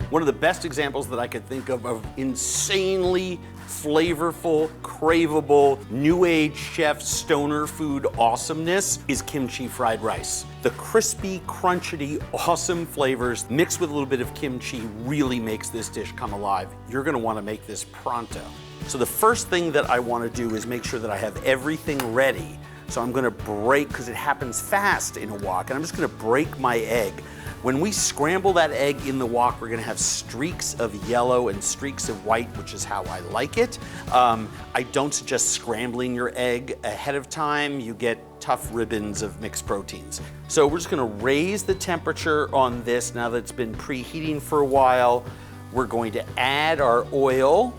One of the best examples that I could think of insanely flavorful, craveable, new age chef stoner food awesomeness is kimchi fried rice. The crispy, crunchy, awesome flavors mixed with a little bit of kimchi really makes this dish come alive. You're gonna wanna make this pronto. So the first thing that I wanna do is make sure that I have everything ready. So I'm gonna break, because it happens fast in a wok, and I'm just gonna break my egg. When we scramble that egg in the wok, we're gonna have streaks of yellow and streaks of white, which is how I like it. I don't suggest scrambling your egg ahead of time. You get tough ribbons of mixed proteins. So we're just gonna raise the temperature on this now that it's been preheating for a while. We're going to add our oil.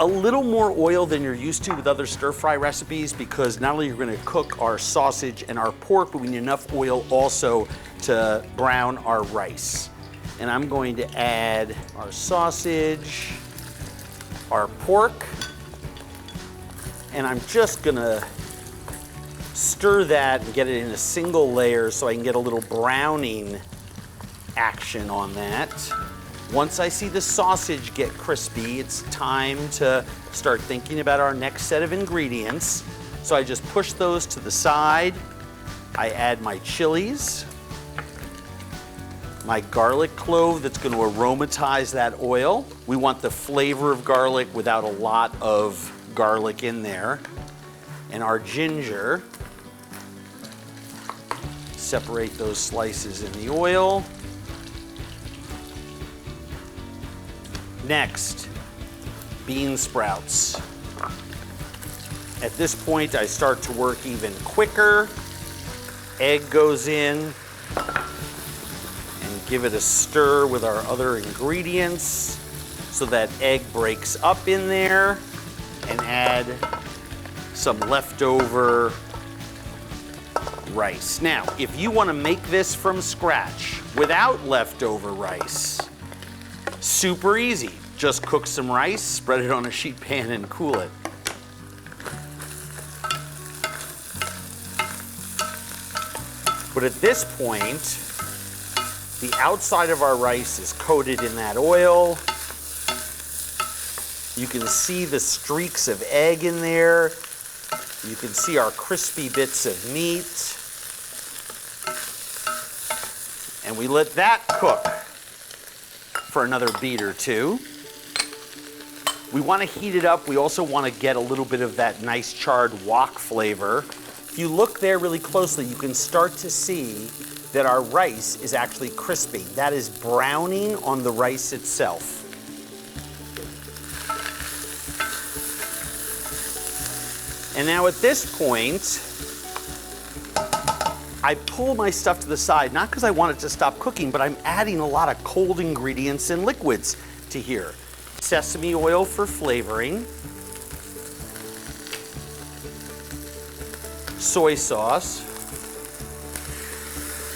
A little more oil than you're used to with other stir-fry recipes, because not only are we gonna cook our sausage and our pork, but we need enough oil also to brown our rice. And I'm going to add our sausage, our pork, and I'm just gonna stir that and get it in a single layer so I can get a little browning action on that. Once I see the sausage get crispy, it's time to start thinking about our next set of ingredients. So I just push those to the side. I add my chilies, my garlic clove that's going to aromatize that oil. We want the flavor of garlic without a lot of garlic in there. And our ginger. Separate those slices in the oil. Next, bean sprouts. At this point, I start to work even quicker. Egg goes in, and give it a stir with our other ingredients so that egg breaks up in there, and add some leftover rice. Now, if you want to make this from scratch without leftover rice, super easy. Just cook some rice, spread it on a sheet pan, and cool it. But at this point, the outside of our rice is coated in that oil. You can see the streaks of egg in there. You can see our crispy bits of meat. And we let that cook for another beat or two. We want to heat it up. We also want to get a little bit of that nice charred wok flavor. If you look there really closely, you can start to see that our rice is actually crispy. That is browning on the rice itself. And now at this point, I pull my stuff to the side, not because I want it to stop cooking, but I'm adding a lot of cold ingredients and liquids to here. Sesame oil for flavoring, soy sauce,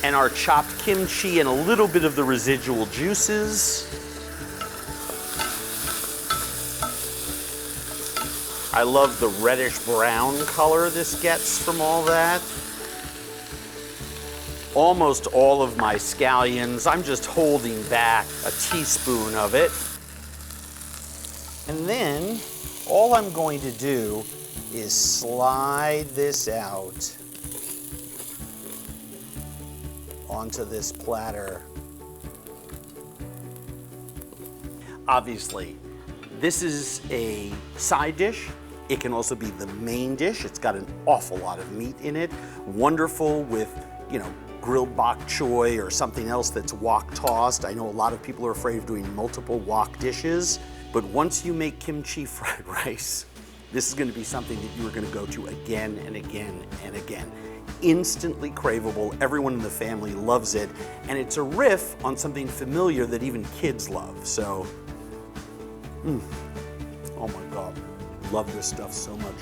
and our chopped kimchi and a little bit of the residual juices. I love the reddish brown color this gets from all that. Almost all of my scallions, I'm just holding back a teaspoon of it. And then all I'm going to do is slide this out onto this platter. Obviously, this is a side dish. It can also be the main dish. It's got an awful lot of meat in it. Wonderful with, grilled bok choy or something else that's wok tossed. I know a lot of people are afraid of doing multiple wok dishes, but once you make kimchi fried rice, this is gonna be something that you are gonna go to again and again and again. Instantly craveable, everyone in the family loves it, and it's a riff on something familiar that even kids love, so, oh my God, love this stuff so much.